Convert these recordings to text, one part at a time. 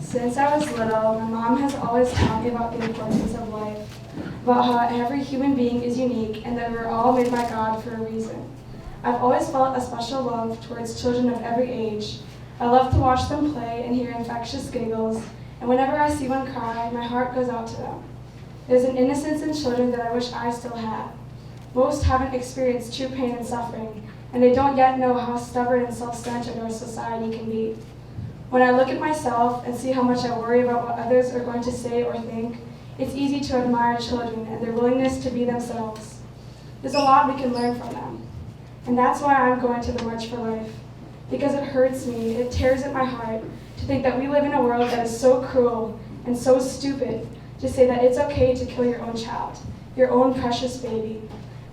Since I was little, my mom has always taught me about the importance of life, about how every human being is unique and that we're all made by God for a reason. I've always felt a special love towards children of every age. I love to watch them play and hear infectious giggles, and whenever I see one cry, my heart goes out to them. There's an innocence in children that I wish I still had. Most haven't experienced true pain and suffering, and they don't yet know how stubborn and self-centered our society can be. When I look at myself and see how much I worry about what others are going to say or think, it's easy to admire children and their willingness to be themselves. There's a lot we can learn from them. And that's why I'm going to the March for Life. Because it hurts me, it tears at my heart to think that we live in a world that is so cruel and so stupid to say that it's okay to kill your own child, your own precious baby,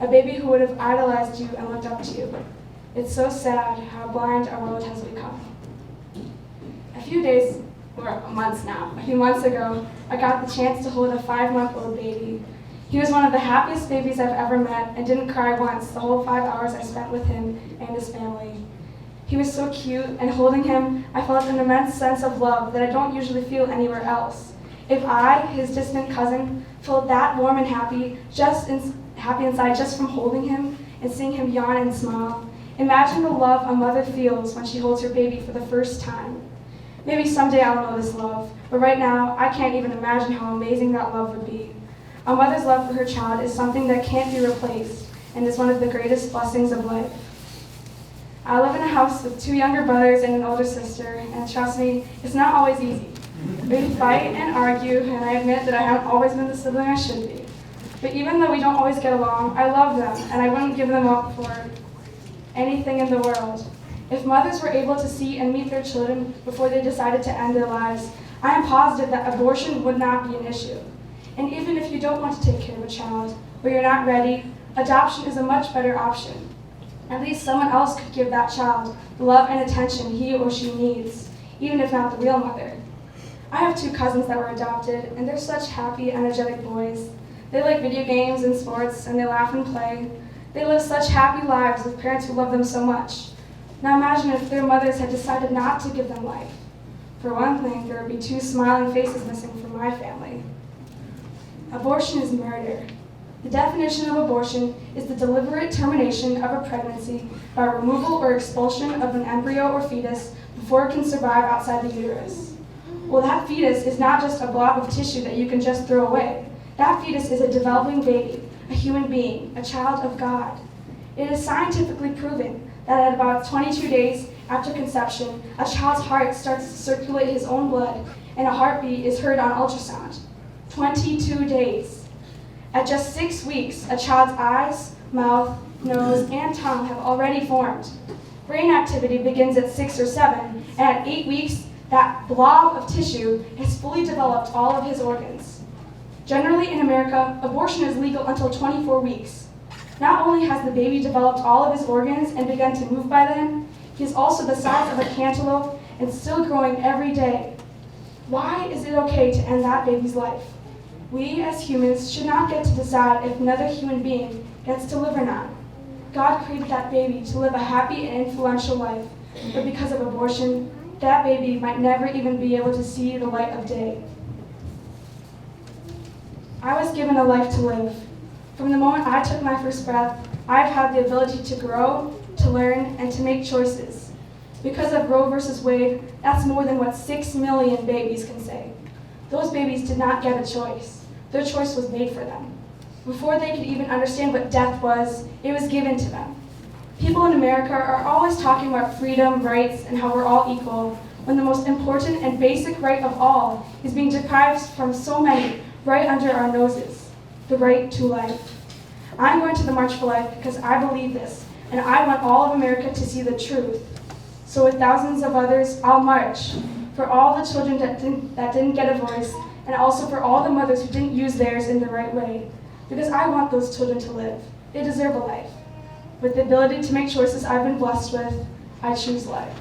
a baby who would have idolized you and looked up to you. It's so sad how blind our world has become. A few months ago, I got the chance to hold a 5-month-old baby. He was one of the happiest babies I've ever met and didn't cry once the whole 5 hours I spent with him and his family. He was so cute, and holding him, I felt an immense sense of love that I don't usually feel anywhere else. If I, his distant cousin, felt that warm and happy inside just from holding him and seeing him yawn and smile, imagine the love a mother feels when she holds her baby for the first time. Maybe someday I'll know this love, but right now I can't even imagine how amazing that love would be. A mother's love for her child is something that can't be replaced and is one of the greatest blessings of life. I live in a house with 2 younger brothers and an older sister, and trust me, it's not always easy. We fight and argue, and I admit that I haven't always been the sibling I should be. But even though we don't always get along, I love them, and I wouldn't give them up for anything in the world. If mothers were able to see and meet their children before they decided to end their lives, I am positive that abortion would not be an issue. And even if you don't want to take care of a child, or you're not ready, adoption is a much better option. At least someone else could give that child the love and attention he or she needs, even if not the real mother. I have 2 cousins that were adopted, and they're such happy, energetic boys. They like video games and sports, and they laugh and play. They live such happy lives with parents who love them so much. Now imagine if their mothers had decided not to give them life. For one thing, there would be 2 smiling faces missing from my family. Abortion is murder. The definition of abortion is the deliberate termination of a pregnancy by removal or expulsion of an embryo or fetus before it can survive outside the uterus. Well, that fetus is not just a blob of tissue that you can just throw away. That fetus is a developing baby, a human being, a child of God. It is scientifically proven that at about 22 days after conception, a child's heart starts to circulate his own blood and a heartbeat is heard on ultrasound. 22 days. At just 6 weeks, a child's eyes, mouth, nose, and tongue have already formed. Brain activity begins at 6 or 7, and at 8 weeks, that blob of tissue has fully developed all of his organs. Generally in America, abortion is legal until 24 weeks. Not only has the baby developed all of his organs and begun to move by then, he is also the size of a cantaloupe and still growing every day. Why is it okay to end that baby's life? We as humans should not get to decide if another human being gets to live or not. God created that baby to live a happy and influential life, but because of abortion, that baby might never even be able to see the light of day. I was given a life to live. From the moment I took my first breath, I've had the ability to grow, to learn, and to make choices. Because of Roe versus Wade, that's more than what 6 million babies can say. Those babies did not get a choice. Their choice was made for them. Before they could even understand what death was, it was given to them. People in America are always talking about freedom, rights, and how we're all equal, when the most important and basic right of all is being deprived from so many right under our noses, the right to life. I'm going to the March for Life because I believe this, and I want all of America to see the truth. So with thousands of others, I'll march for all the children that didn't get a voice, and also for all the mothers who didn't use theirs in the right way, because I want those children to live. They deserve a life. With the ability to make choices I've been blessed with, I choose life.